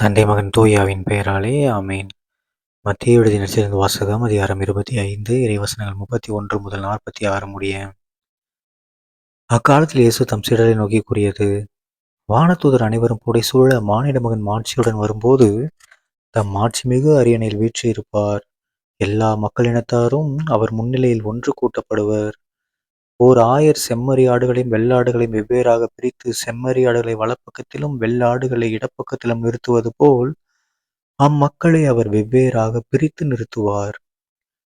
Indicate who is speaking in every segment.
Speaker 1: தந்தை மகன் தூயாவின் பெயராலே ஆமேன். மத்தேயு எழுதிய நற்செய்தியிலிருந்து வாசகம் அதிகாரம் 25 இறைவசனங்கள் 31 முதல் 46 முடிய. அக்காலத்தில் இயேசு தம் சீடரை நோக்கி கூறியது: வானதூதர் அனைவரும் புடைசூழ மானிட மகன் மாட்சியுடன் வரும்போது தம் மாட்சிமிகு அரியணையில் வீற்றிருப்பார். எல்லா மக்களினத்தாரும் அவர் முன்னிலையில் ஒன்று கூட்டப்படுவர். ஓர் ஆயர் செம்மறி ஆடுகளையும் வெள்ளாடுகளையும் வெவ்வேறாக பிரித்து செம்மறி ஆடுகளை வலப்பக்கத்திலும் வெள்ளாடுகளை இடப்பக்கத்திலும் நிறுத்துவது போல் அம்மக்களை அவர் வெவ்வேறாக பிரித்து நிறுத்துவார்.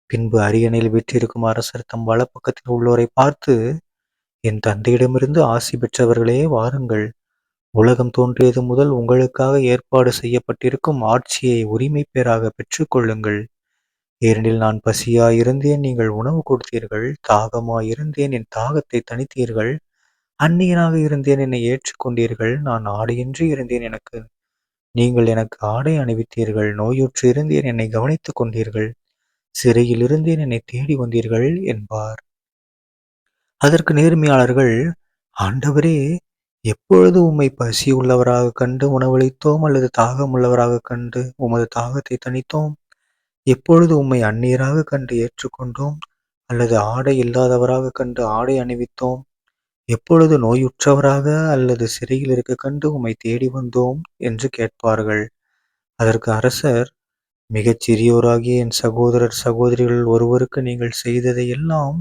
Speaker 1: பின்பு அரியணையில் வீற்றிருக்கும் அரசர் தம் வலப்பக்கத்தில் உள்ளோரை பார்த்து, என் தந்தையிடமிருந்து ஆசி பெற்றவர்களே, வாருங்கள். உலகம் தோன்றியது முதல் உங்களுக்காக ஏற்பாடு செய்யப்பட்டிருக்கும் ஆட்சியை உரிமை பேறாக பெற்றுக்கொள்ளுங்கள். ஏனெனில் நான் பசியாயிருந்தேன், நீங்கள் உணவு கொடுத்தீர்கள். தாகமாயிருந்தேன், என் தாகத்தை தணித்தீர்கள். அந்நியனாக இருந்தேன், என்னை ஏற்றுக்கொண்டீர்கள். நான் ஆடையின்றி இருந்தேன், நீங்கள் எனக்கு ஆடை அணிவித்தீர்கள். நோயுற்று இருந்தேன், என்னை கவனித்துக் கொண்டீர்கள். சிறையில் இருந்தேன், என்னை தேடி வந்தீர்கள் என்பார். அதற்கு நேர்மையாளர்கள், ஆண்டவரே, எப்பொழுது உம்மை பசி உள்ளவராக கண்டு உணவளித்தோம், அல்லது தாகம் உள்ளவராக கண்டு உமது தாகத்தை தணித்தோம்? எப்பொழுது உம்மை அந்நியராக கண்டு ஏற்றுக்கொண்டோம், அல்லது ஆடை இல்லாதவராக கண்டு ஆடை அணிவித்தோம்? எப்பொழுது நோயுற்றவராக அல்லது சிறையில் இருக்க கண்டு உம்மை தேடி வந்தோம் என்று கேட்பார்கள். அதற்கு அரசர், மிகச் சிறியோராகிய என் சகோதரர் சகோதரிகள் ஒருவருக்கு நீங்கள் செய்ததை எல்லாம்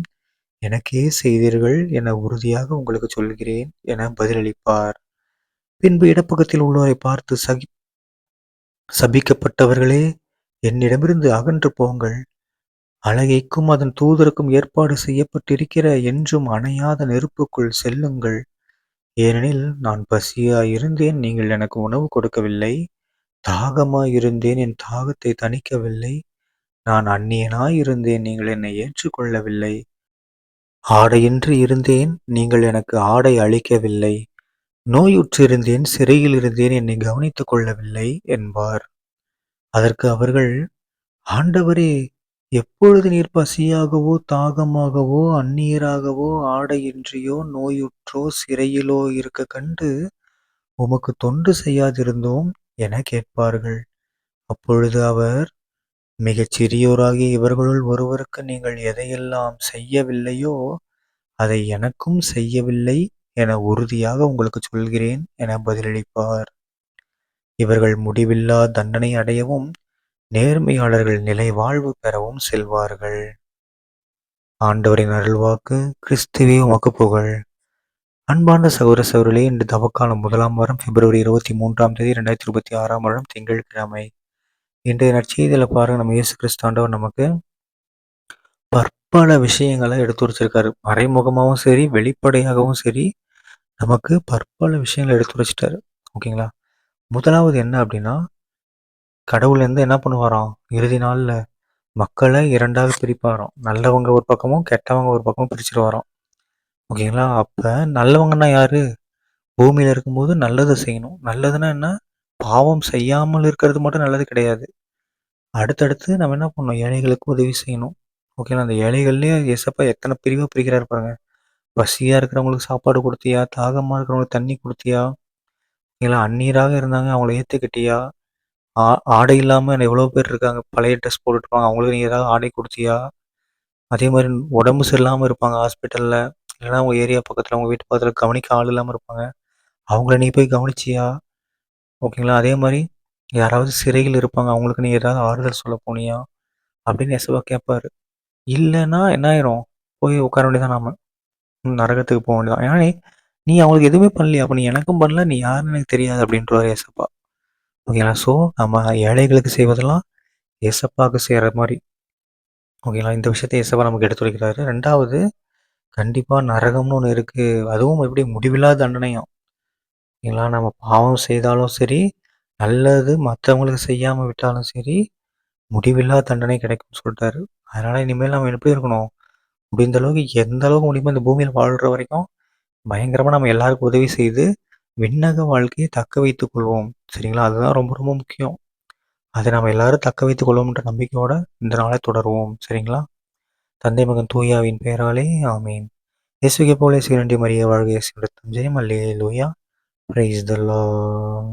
Speaker 1: எனக்கே செய்தீர்கள் என உறுதியாக உங்களுக்கு சொல்கிறேன் என பதிலளிப்பார். பின்பு இடப்பக்கத்தில் உள்ளோரை பார்த்து, சபிக்கப்பட்டவர்களே, என்னிடமிருந்து அகன்று போங்கள். அலகைக்கும் அதன் தூதருக்கும் ஏற்பாடு செய்யப்பட்டிருக்கிற என்றும் அணையாத நெருப்புக்குள் செல்லுங்கள். ஏனெனில் நான் பசியாயிருந்தேன், நீங்கள் எனக்கு உணவு கொடுக்கவில்லை. தாகமாயிருந்தேன், என் தாகத்தை தணிக்கவில்லை. நான் அந்நியனாயிருந்தேன், நீங்கள் என்னை ஏற்றுக்கொள்ளவில்லை. ஆடையின்றி இருந்தேன், நீங்கள் எனக்கு ஆடை அளிக்கவில்லை. நோயுற்றிருந்தேன், சிறையில் இருந்தேன், என்னை கவனித்துக் கொள்ளவில்லை என்பார். அதற்கு அவர்கள், ஆண்டவரே, எப்பொழுது நீர் பசியாகவோ தாகமாகவோ அந்நியராகவோ ஆடையின்றியோ நோயுற்றோ சிறையிலோ இருக்க கண்டு உமக்கு தொண்டு செய்யாதிருந்தோம் என கேட்பார்கள். அப்பொழுது அவர், மிகச் சிறியோராகிய இவர்களுள் ஒருவருக்கு நீங்கள் எதையெல்லாம் செய்யவில்லையோ அதை எனக்கும் செய்யவில்லை என உறுதியாக உங்களுக்கு சொல்கிறேன் என பதிலளிப்பார். இவர்கள் முடிவில்லா தண்டனை அடையவும் நேர்மையாளர்கள் நிலை வாழ்வு பெறவும் செல்வார்கள். ஆண்டவரின் அருள்வாக்கு. கிறிஸ்துவே உமக்கு புகழ். அன்பார்ந்த சகோதர சகோதரிகளே, இன்று தவக்காலம் 1ஆம் வாரம் பிப்ரவரி 23ஆம் தேதி 2026ஆம் வருடம் திங்கட்கிழமை. இன்றைய நற்செய்தியில பாருங்க, நம்ம இயேசு கிறிஸ்து ஆண்டவர் நமக்கு பற்பல விஷயங்களை எடுத்து வச்சிருக்காரு. மறைமுகமாகவும் சரி, வெளிப்படையாகவும் சரி, நமக்கு பற்பல விஷயங்களை எடுத்து வச்சிட்டாரு. ஓகேங்களா? முதலாவது என்ன அப்படின்னா, கடவுள் என்ன பண்ணுவாராம், இறுதி நாள்ல மக்களை 2ஆக பிரிப்பாராம். நல்லவங்க ஒரு பக்கமும் கெட்டவங்க ஒரு பக்கமும் பிரிச்சுட்டு வரோம். ஓகேங்களா? அப்ப நல்லவங்கன்னா யாரு? பூமியில இருக்கும்போது நல்லதை செய்யணும். நல்லதுன்னா என்ன? பாவம் செய்யாமல் இருக்கிறது மட்டும் நல்லது கிடையாது. அடுத்தடுத்து நம்ம என்ன பண்ணணும்? ஏழைகளுக்கு உதவி செய்யணும். ஓகேங்களா? அந்த ஏழைகள்லயே ஏசப்பா எத்தனை பிரிவா பிரிக்கிறாரு பாருங்க. பசியா இருக்கிறவங்களுக்கு சாப்பாடு கொடுத்தியா? தாகமா இருக்கிறவங்களுக்கு தண்ணி கொடுத்தியா? இல்ல அந்நியராக இருந்தாங்க, அவங்கள ஏத்துக்கிட்டியா? ஆ ஆடை இல்லாம எவ்வளோ பேர் இருக்காங்க. பழைய ட்ரெஸ் போட்டுருப்பாங்க. அவங்களுக்கு நீ ஏதாவது ஆடை கொடுத்தியா? அதே மாதிரி உடம்பு சரியில்லாம இருப்பாங்க ஹாஸ்பிட்டல்ல. இல்லைன்னா உங்க ஏரியா பக்கத்துல, உங்க வீட்டு பக்கத்துல கவனிக்க ஆள் இல்லாம இருப்பாங்க. அவங்கள நீ போய் கவனிச்சியா? ஓகேங்களா? அதே மாதிரி யாராவது சிறையில் இருப்பாங்க. அவங்களுக்கு நீ ஏதாவது ஆறுதல் சொல்ல போனியா? அப்படின்னு ஏசப்பா கேட்பாரு. இல்லைன்னா என்ன ஆயிரும்? போய் உட்கார வேண்டியதான் நாம. நரகத்துக்கு போக வேண்டியதான். ஏன்னா நீ அவங்களுக்கு எதுவுமே பண்ணலையா? அப்ப நீ எனக்கும் பண்ணல, நீ யாருன்னு எனக்கு தெரியாது அப்படின்றவாரு ஏசப்பா. ஓகேங்களா? ஸோ நம்ம ஏழைகளுக்கு செய்வதெல்லாம் ஏசப்பாவுக்கு செய்கிற மாதிரி. ஓகேங்களா? இந்த விஷயத்தை ஏசப்பா நமக்கு எடுத்து வைக்கிறாரு. 2வது, கண்டிப்பா நரகம்னு ஒன்று இருக்கு. அதுவும் எப்படி முடிவில்லா தண்டனையும். ஓகேங்களா? நம்ம பாவம் செய்தாலும் சரி, நல்லது மற்றவங்களுக்கு செய்யாம விட்டாலும் சரி, முடிவில்லா தண்டனை கிடைக்கும்னு சொல்லிட்டாரு. அதனால இனிமேல் நம்ம எப்படி இருக்கணும்? முடிந்த அளவுக்கு எந்த அளவுக்கு முடியுமோ இந்த பூமியில் வாழ்ற வரைக்கும் பயங்கரமா நம்ம எல்லாருக்கும் உதவி செய்து விண்ணக வாழ்க்கையை தக்க வைத்துக் கொள்வோம். சரிங்களா? அதுதான் ரொம்ப ரொம்ப முக்கியம். அதை நம்ம எல்லாரும் தக்க வைத்துக் கொள்வோம்ன்ற நம்பிக்கையோட இந்த நாளை தொடருவோம். சரிங்களா? தந்தை மகன் தூயாவின் பெயராலே ஆமீன். இயேசுவை போல சீரண்டி மரியா வாழ்க, இயேசு ரத்தம் ஜெயம். அல்லேலூயா. Praise the Lord.